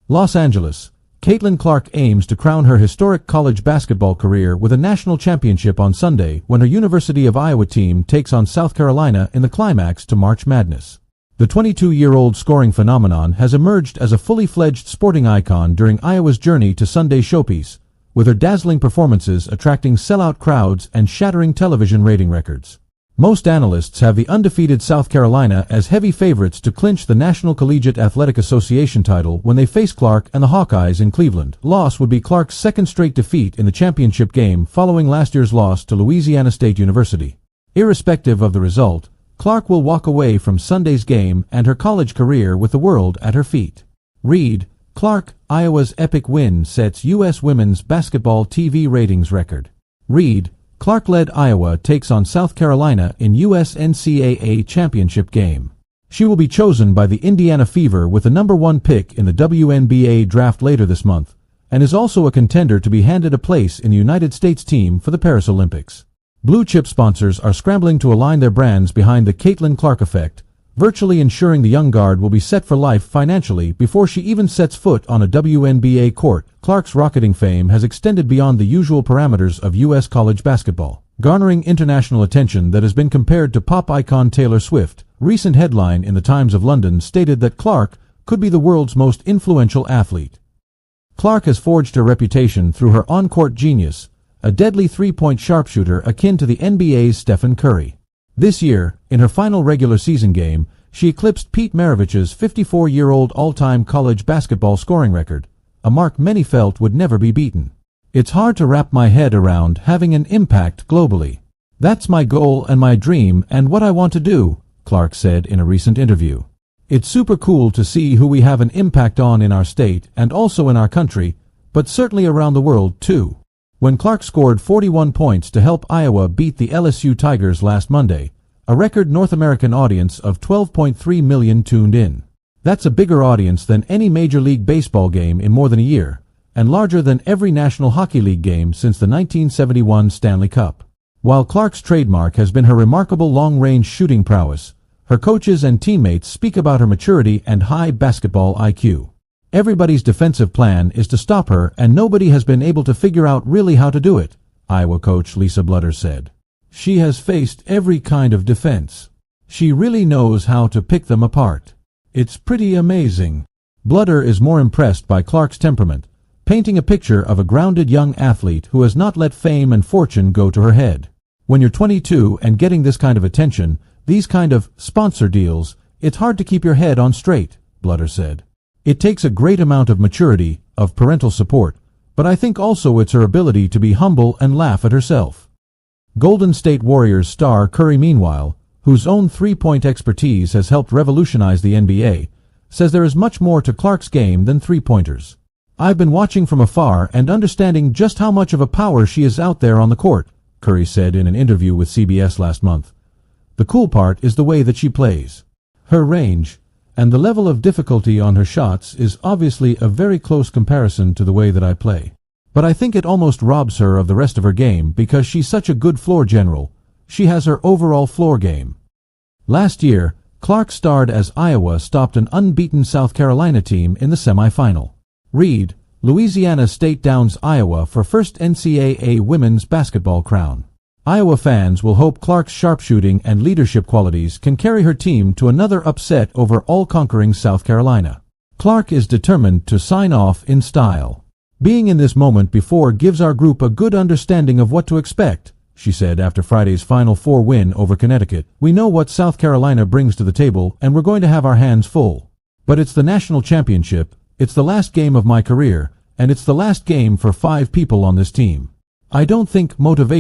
Los Angeles. Caitlin Clark aims to crown her historic college basketball career with a national championship on Sunday when her University of Iowa team takes on South Carolina in the climax to March Madness. The 22-year-old scoring phenomenon has emerged as a fully fledged sporting icon during Iowa's journey to Sunday's showpiece, with her dazzling performances attracting sellout crowds and shattering television rating records. Most analysts have the undefeated South Carolina as heavy favorites to clinch the National Collegiate Athletic Association title when they face Clark and the Hawkeyes in Cleveland. Loss would be Clark's second straight defeat in the championship game following last year's loss to Louisiana State University. Irrespective of the result, Clark will walk away from Sunday's game and her college career with the world at her feet. Read, Clark, Iowa's epic win sets U.S. women's basketball TV ratings record. Read, Clark-led Iowa takes on South Carolina in U.S. NCAA championship game. She will be chosen by the Indiana Fever with the number 1 pick in the WNBA draft later this month, and is also a contender to be handed a place in the United States team for the Paris Olympics. Blue-chip sponsors are scrambling to align their brands behind the Caitlin Clark effect, virtually ensuring the young guard will be set for life financially before she even sets foot on a WNBA court. Clark's rocketing fame has extended beyond the usual parameters of U.S. college basketball, garnering international attention that has been compared to pop icon Taylor Swift. Recent headline in the Times of London stated that Clark could be the world's most influential athlete. Clark has forged her reputation through her on-court genius, a deadly three-point sharpshooter akin to the NBA's Stephen Curry. This year, in her final regular season game, she eclipsed Pete Maravich's 54-year-old all-time college basketball scoring record, a mark many felt would never be beaten. It's hard to wrap my head around having an impact globally. That's my goal and my dream and what I want to do, Clark said in a recent interview. It's super cool to see who we have an impact on in our state and also in our country, but certainly around the world too. When Clark scored 41 points to help Iowa beat the LSU Tigers last Monday, a record North American audience of 12.3 million tuned in. That's a bigger audience than any Major League Baseball game in more than a year, and larger than every National Hockey League game since the 1971 Stanley Cup. While Clark's trademark has been her remarkable long-range shooting prowess, her coaches and teammates speak about her maturity and high basketball IQ. Everybody's defensive plan is to stop her, and nobody has been able to figure out really how to do it, Iowa coach Lisa Blutter said. She has faced every kind of defense. She really knows how to pick them apart. It's pretty amazing. Blutter is more impressed by Clark's temperament, painting a picture of a grounded young athlete who has not let fame and fortune go to her head. When you're 22 and getting this kind of attention, these kind of sponsor deals, it's hard to keep your head on straight, Blutter said. It takes a great amount of maturity, of parental support, but I think also it's her ability to be humble and laugh at herself. Golden State Warriors star Curry, meanwhile, whose own three-point expertise has helped revolutionize the NBA, says there is much more to Clark's game than three-pointers. I've been watching from afar and understanding just how much of a power she is out there on the court, Curry said in an interview with CBS last month. The cool part is the way that she plays. Her range, and the level of difficulty on her shots is obviously a very close comparison to the way that I play. But I think it almost robs her of the rest of her game because she's such a good floor general. She has her overall floor game. Last year, Clark starred as Iowa stopped an unbeaten South Carolina team in the semifinal. Read, Louisiana State downs Iowa for first NCAA women's basketball crown. Iowa fans will hope Clark's sharpshooting and leadership qualities can carry her team to another upset over all-conquering South Carolina. Clark is determined to sign off in style. Being in this moment before gives our group a good understanding of what to expect, she said after Friday's Final Four win over Connecticut. We know what South Carolina brings to the table and we're going to have our hands full. But it's the national championship, it's the last game of my career, and it's the last game for 5 people on this team. I don't think motivation